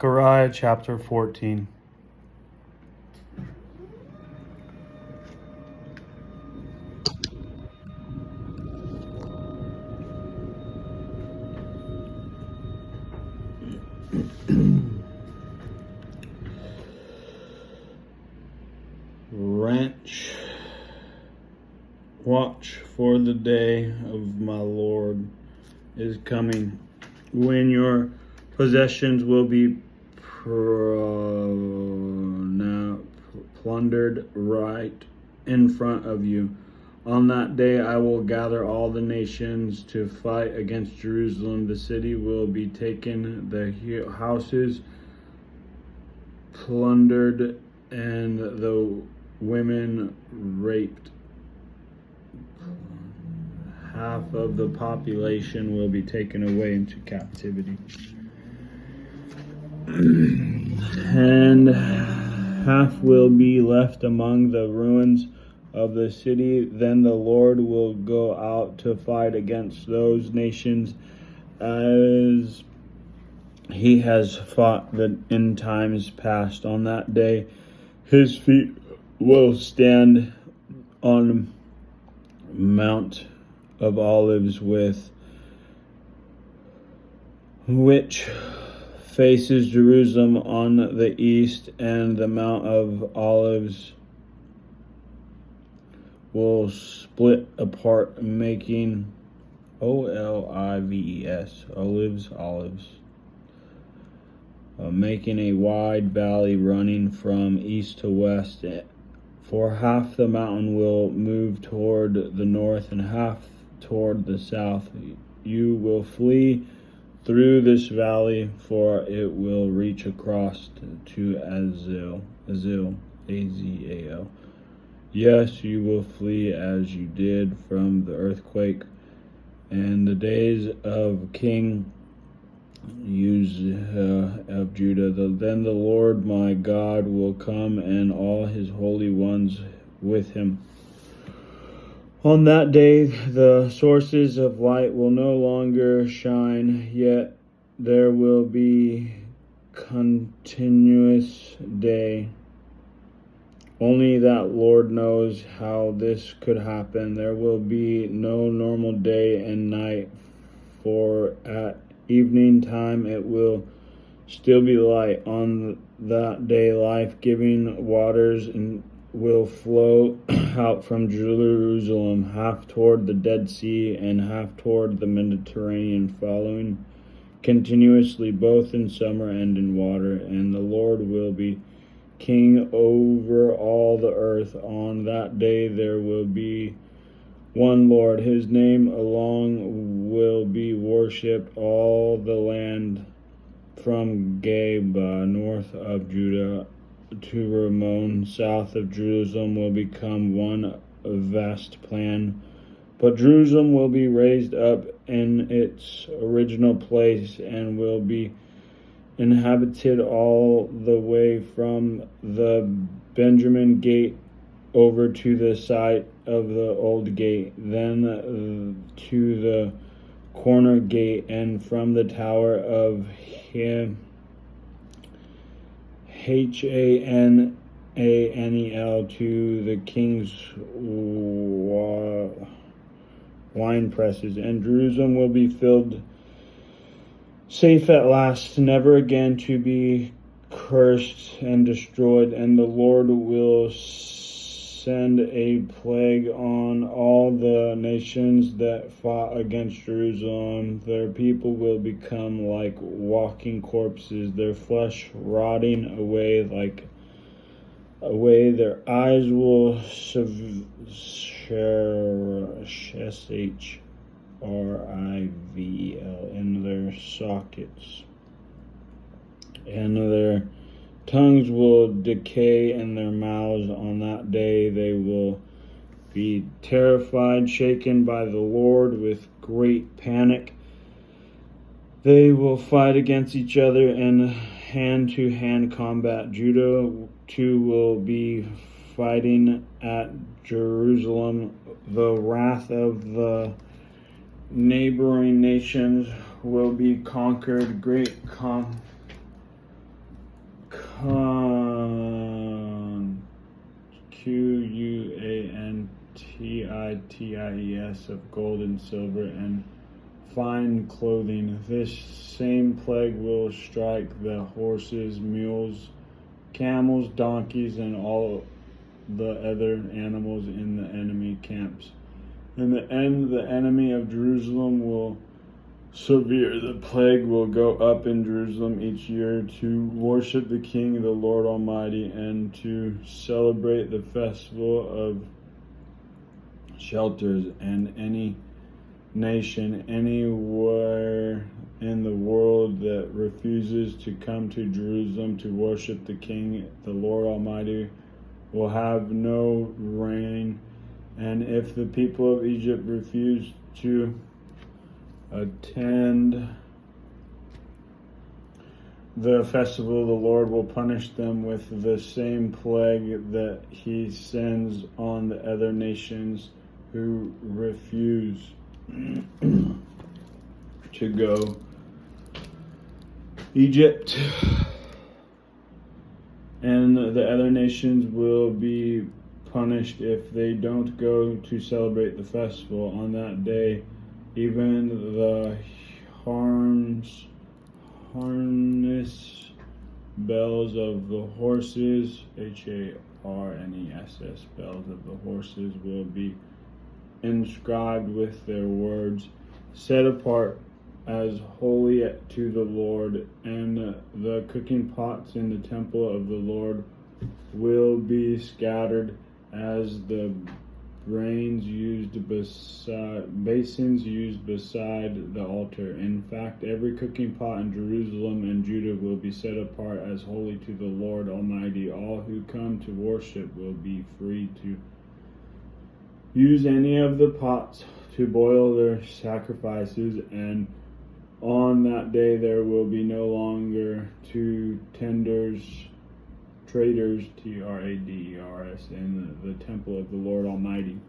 Zechariah chapter 14. Watch, for the day of my Lord is coming, when your possessions will be plundered right in front of you. On that day I will gather all the nations to fight against Jerusalem. The city will be taken, the houses plundered, and the women raped. Half of the population will be taken away into captivity, and half will be left among the ruins of the city. Then the Lord will go out to fight against those nations as he has fought in times past. On that day his feet will stand on Mount of Olives, which faces Jerusalem on the east, and the Mount of Olives will split apart, making olives, making a wide valley running from east to west. For half the mountain will move toward the north and half toward the south. You will flee through this valley, for it will reach across to Azal. Yes, you will flee as you did from the earthquake and the days of King Uzziah of Judah. Then the Lord my God will come, and all his holy ones with him. On that day the sources of light will no longer shine, yet there will be continuous day. Only that Lord knows how this could happen. There will be no normal day and night, for at evening time it will still be light. On that day life-giving waters will flow out from Jerusalem, half toward the Dead Sea and half toward the Mediterranean, following continuously both in summer and in water. And the Lord will be king over all the earth. On that day there will be one Lord. His name alone will be worshipped. All the land from Geba, north of Judah, to Ramon, south of Jerusalem, will become one vast plan. But Jerusalem will be raised up in its original place and will be inhabited all the way from the Benjamin gate over to the site of the old gate, then to the corner gate, and from the tower of Hananel to the king's wine presses. And Jerusalem will be filled safe at last, never again to be cursed and destroyed. And the Lord will send a plague on all the nations that fought against Jerusalem. Their people will become like walking corpses, their flesh rotting away their eyes will shrivel in their sockets, and their tongues will decay in their mouths. On that day they will be terrified, shaken by the Lord with great panic. They will fight against each other in hand-to-hand combat. Judah too will be fighting at Jerusalem. The wrath of the neighboring nations will be conquered. Great TITIES, of gold and silver and fine clothing. This same plague will strike the horses, mules, camels, donkeys, and all the other animals in the enemy camps. In the end, the enemy of Jerusalem will severe. The plague will go up in Jerusalem each year to worship the King, the Lord Almighty, and to celebrate the festival of shelters. And any nation anywhere in the world that refuses to come to Jerusalem to worship the King, the Lord Almighty, will have no rain. And if the people of Egypt refuse to attend the festival, the Lord will punish them with the same plague that he sends on the other nations who refuse to go. Egypt and the other nations will be punished if they don't go to celebrate the festival on that day. Even the harness bells of the horses, HARNESS, bells of the horses, will be inscribed with their words, set apart as holy to the Lord. And the cooking pots in the temple of the Lord will be scattered as the basins used beside the altar. In fact, every cooking pot in Jerusalem and Judah will be set apart as holy to the Lord Almighty. All who come to worship will be free to use any of the pots to boil their sacrifices, and on that day there will be no longer traders, TRADERS, in the temple of the Lord Almighty.